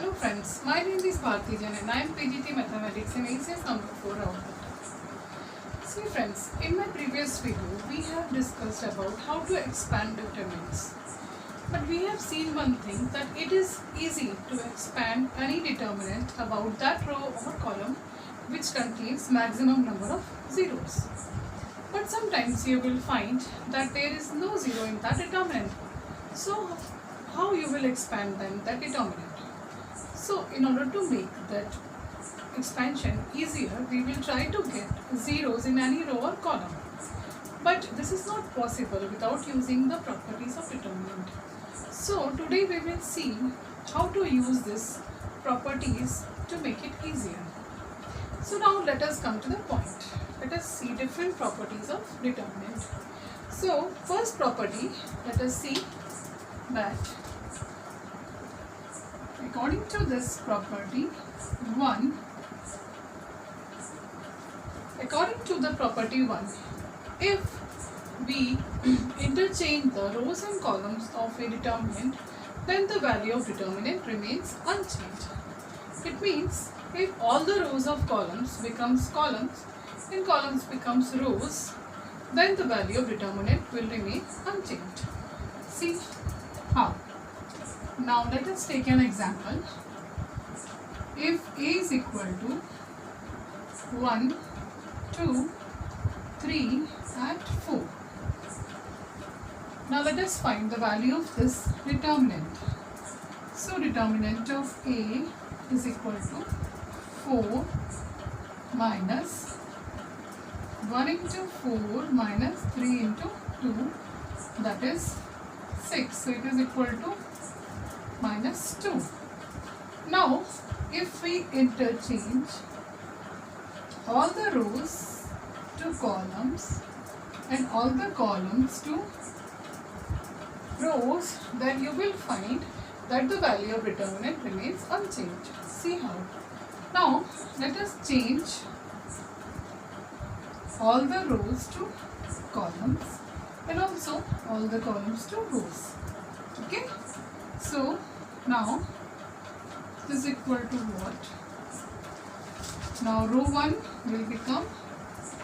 Hello friends, my name is Bharti Jain and I am PGT Mathematics in ACS number 4 out of the. See friends, in my previous video we have discussed about how to expand determinants. But we have seen one thing, that it is easy to expand any determinant about that row or column which contains maximum number of zeros. But sometimes you will find that there is no zero in that determinant. So how you will expand then that determinant? So in order to make that expansion easier, we will try to get zeros in any row or column. But this is not possible without using the properties of determinant. So today we will see how to use these properties to make it easier. So now let us come to the point. Let us see different properties of determinant. So first property, let us see that according to this property 1, according to the property 1, if we interchange the rows and columns of a determinant, then the value of determinant remains unchanged. It means if all the rows of columns becomes columns and columns becomes rows, then the value of determinant will remain unchanged. See how? Now let us take an example. If A is equal to 1, 2, 3 and 4. Now let us find the value of this determinant. So determinant of A is equal to 4 minus 1 into 4 minus 3 into 2, that is 6. So it is equal to minus 2. Now if we interchange all the rows to columns and all the columns to rows, then you will find that the value of determinant remains unchanged. See how? Now let us change all the rows to columns and also all the columns to rows. Okay? So now this is equal to what? Now row 1 will become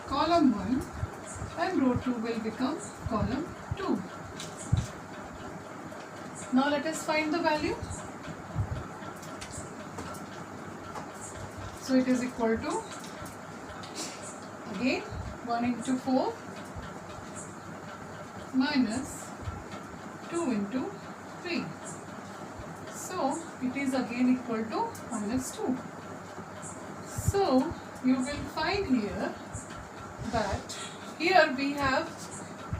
column 1 and row 2 will become column 2. Now let us find the value. So it is equal to, again, 1 into 4 minus 2 into 3. So it is again equal to minus 2. So you will find here that here we have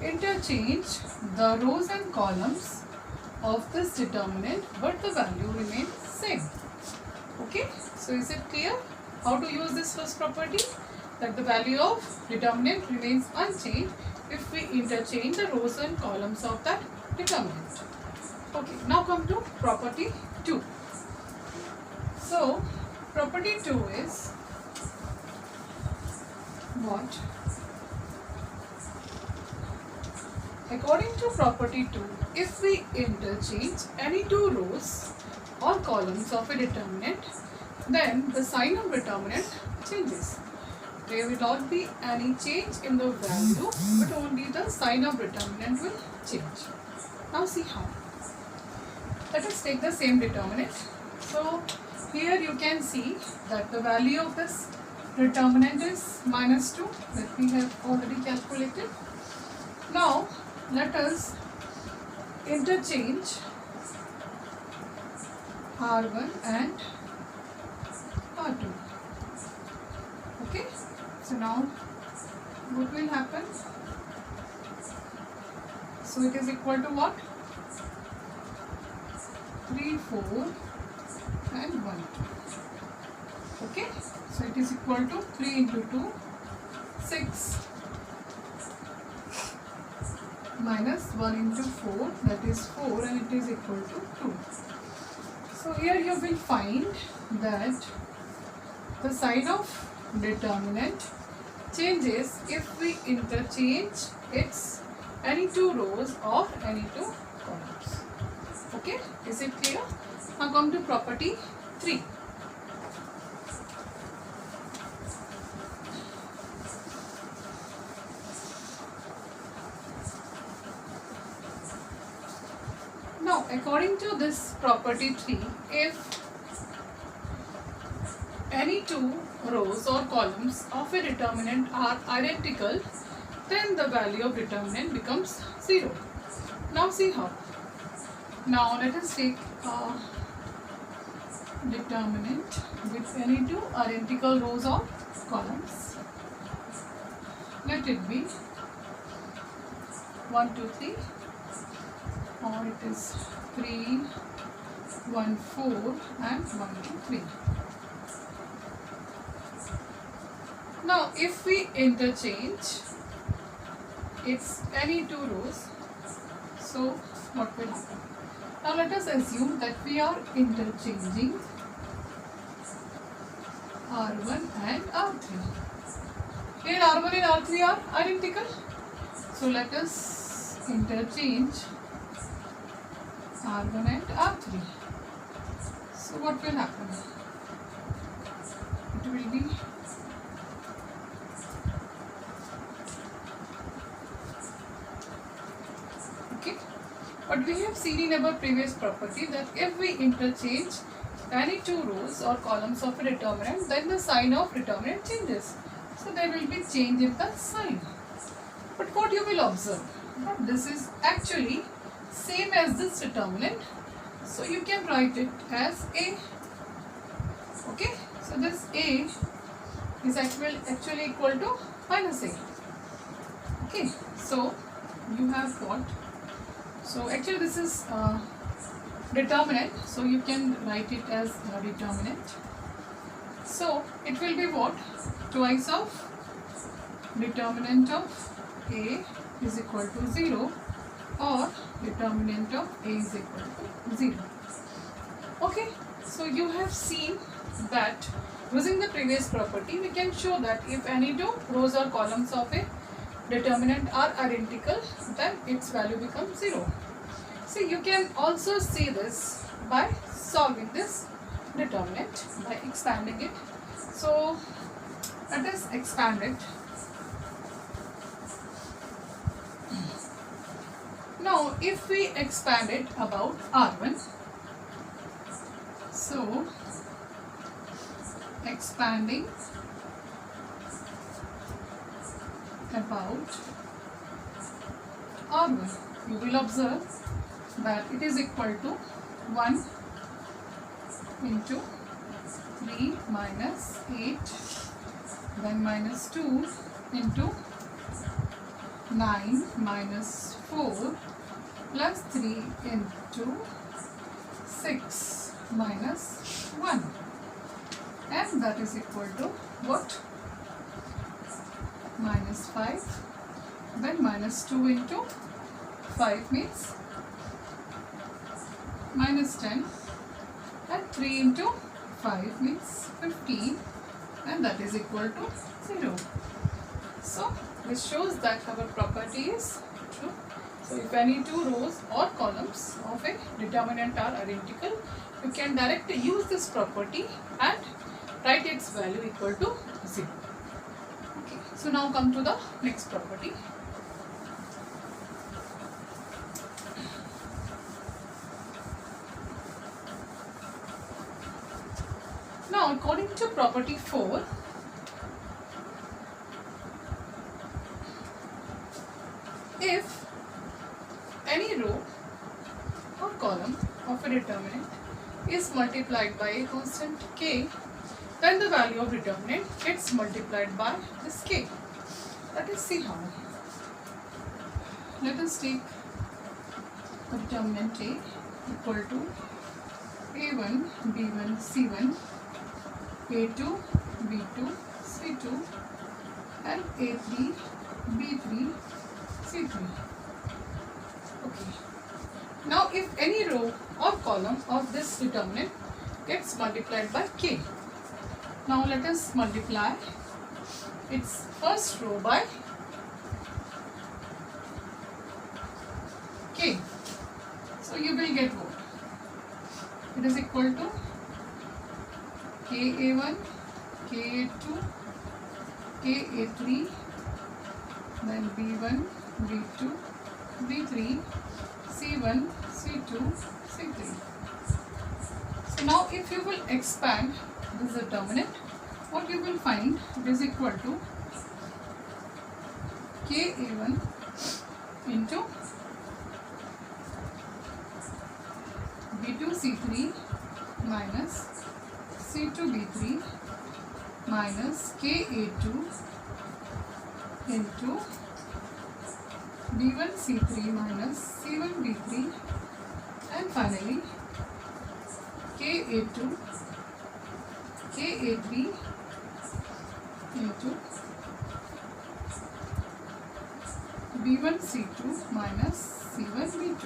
interchanged the rows and columns of this determinant, but the value remains same. Okay, so is it clear how to use this first property, that the value of determinant remains unchanged if we interchange the rows and columns of that determinant. Okay, now come to property 2. So property 2 is what? According to property 2, if we interchange any two rows or columns of a determinant, then the sign of determinant changes. There will not be any change in the value, but only the sign of determinant will change. Now see how. Let us take the same determinant. So here you can see that the value of this determinant is minus 2 that we have already calculated. Now let us interchange R1 and R2. Okay, so now what will happen? So it is equal to what? 3, 4 and 1. Okay, so it is equal to 3 into 2, 6 minus 1 into 4, that is 4, and it is equal to 2. So here you will find that the sign of determinant changes if we interchange its any two rows or any two columns. Okay, is it clear? Now come to property 3. Now, according to this property 3, if any two rows or columns of a determinant are identical, then the value of determinant becomes 0. Now see how. Now let us take a determinant with any two identical rows or columns. Let it be 1, 2, 3, or it is 3, 1, 4 and 1, 2, 3. Now if we interchange it's any two rows, so what will happen? Now let us assume that we are interchanging R1 and R3. Here R1 and R3 are identical. So let us interchange R1 and R3. So what will happen? It will be okay. But we have seen in our previous property that if we interchange any two rows or columns of a determinant, then the sign of determinant changes. So there will be change in the sign. But what you will observe, that this is actually same as this determinant. So you can write it as A. Okay. So this A is actually equal to minus A. Okay. So you have what? So actually this is determinant, so you can write it as determinant. So it will be what? Twice of determinant of A is equal to 0, or determinant of A is equal to 0. Okay, so you have seen that using the previous property we can show that if any two rows or columns of a determinant are identical, then its value becomes 0. See, you can also see this by solving this determinant, by expanding it. So let us expand it. Now if we expand it about R1, so expanding about R1, you will observe that it is equal to 1 into 3 minus 8, then minus 2 into 9 minus 4 plus 3 into 6 minus 1, and that is equal to what? Minus 5, then minus 2 into 5 means minus 10, and 3 into 5 means 15, and that is equal to 0. So this shows that our property is true. So if any two rows or columns of a determinant are identical, you can directly use this property and write its value equal to 0. Okay, so now come to the next property. Now according to property 4, if any row or column of a determinant is multiplied by a constant k, then the value of determinant gets multiplied by this k. Let us see how. Let us take determinant A equal to A1, B1, C1, A2, B2, C2, and A3, B3, C3. Okay. Now if any row or column of this determinant gets multiplied by k, now let us multiply its first row by k. So you will get what? It is equal to KA1, KA2, KA3, then B1, B2, B3, C1, C2, C3. So now if you will expand this determinant, what you will find, it is equal to KA1 into B2 C3 minus C2 B3 minus KA2 into B1 C3 minus C1 B3, and finally KA2 KA3 into B1 C2 minus C1 B2.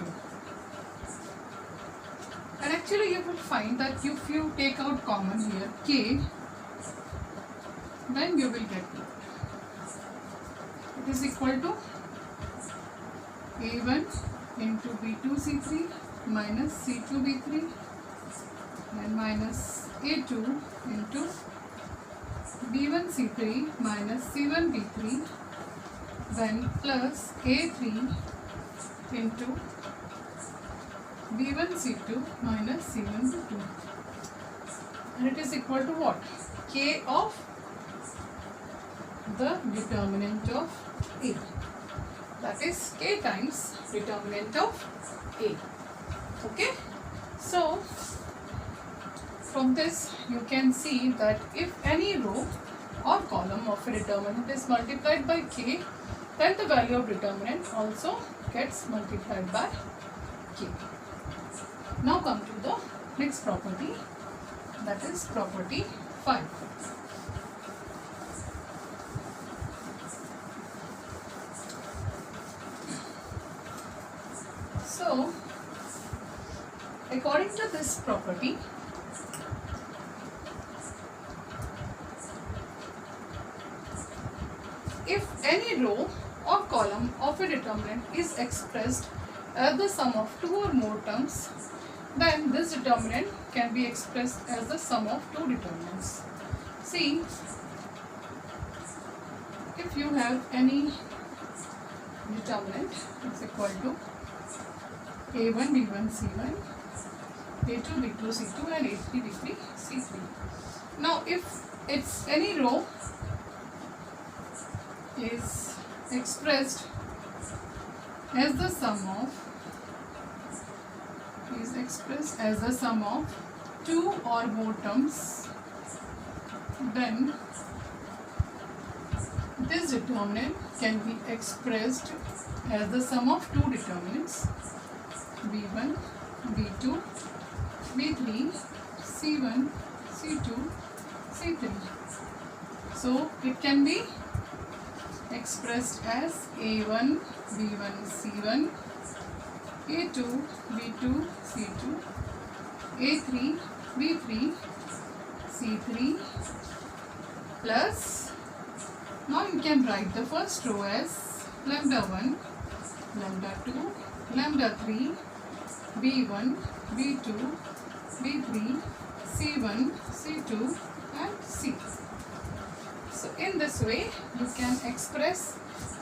And actually you will find that if you take out common here K, then you will get what? It is equal to A1 into B2 C3 minus C2 B3, and minus A2 into B1 C3 minus C1 B3, then plus A3 into B1 C2 minus C1 B2, and it is equal to what? K of the determinant of A, that is K times determinant of A. Okay, so from this you can see that if any row or column of a determinant is multiplied by K, then the value of determinant also gets multiplied by K. Now come to the next property, that is property 5. So, according to this property, if any row or column of a determinant is expressed as the sum of two or more terms, then this determinant can be expressed as the sum of two determinants. See, if you have any determinant, it's equal to A1 B1 C1, A2 B2 C2, and A3 B3 C3. Now if it's any row is expressed as the sum of two or more terms, then this determinant can be expressed as the sum of two determinants B1, B2, B3, C1, C2, C3. So it can be expressed as A1, B1, C1, A2, B2, C2, A3, B3, C3 plus, now you can write the first row as lambda 1, lambda 2, lambda 3, B1, B2, B3, C1, C2 and C. So in this way you can express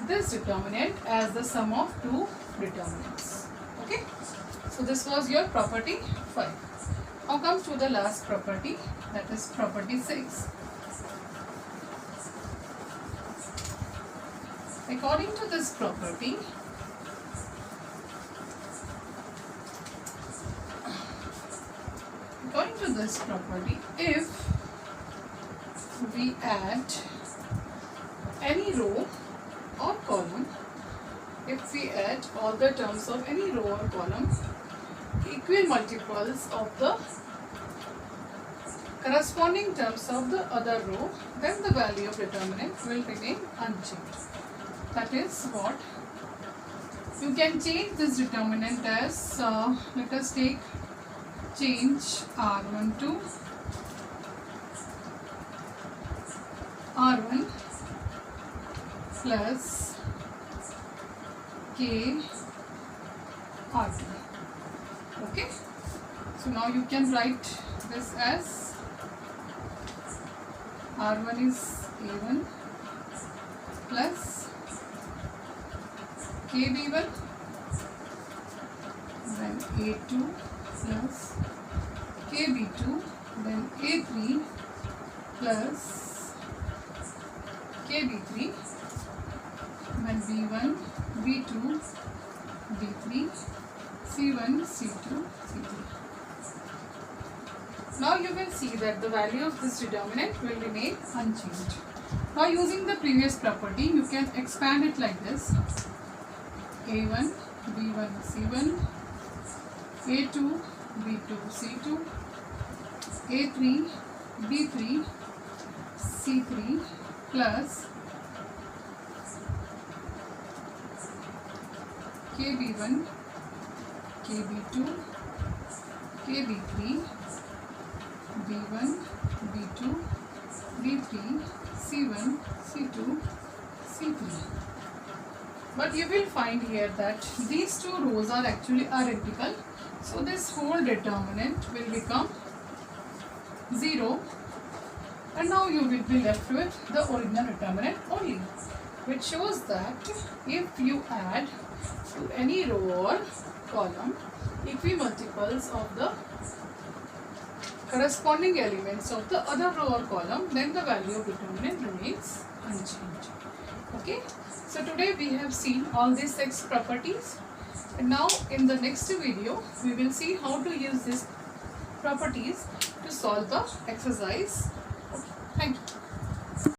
this determinant as the sum of two determinants. Okay, so this was your property 5. Now comes to the last property, that is property 6. According to this property, if we add any row or column, if we add all the terms of any row or column equal multiples of the corresponding terms of the other row, then the value of determinant will remain unchanged. That is what? You can change this determinant as, let us take change R1 to R1 plus K R2. Okay, so now you can write this as R1 is A1 plus KB1, then A2 plus KB2, then A3 plus KB3, then B1, B2, B3, C1, C2, C3. Now you can see that the value of this determinant will remain unchanged. Now using the previous property, you can expand it like this: A1, B1, C1, A2, B2, C2, A3, B3, C3 plus KB1, KB2, KB3, B1, B2, B3, C1, C2, C3. But you will find here that these two rows are actually identical. So this whole determinant will become 0, and now you will be left with the original determinant only, which shows that if you add to any row or column equimultiples of the corresponding elements of the other row or column, then the value of determinant remains unchanged. Okay, so today we have seen all these 6 properties, and now in the next video we will see how to use these properties to solve the exercise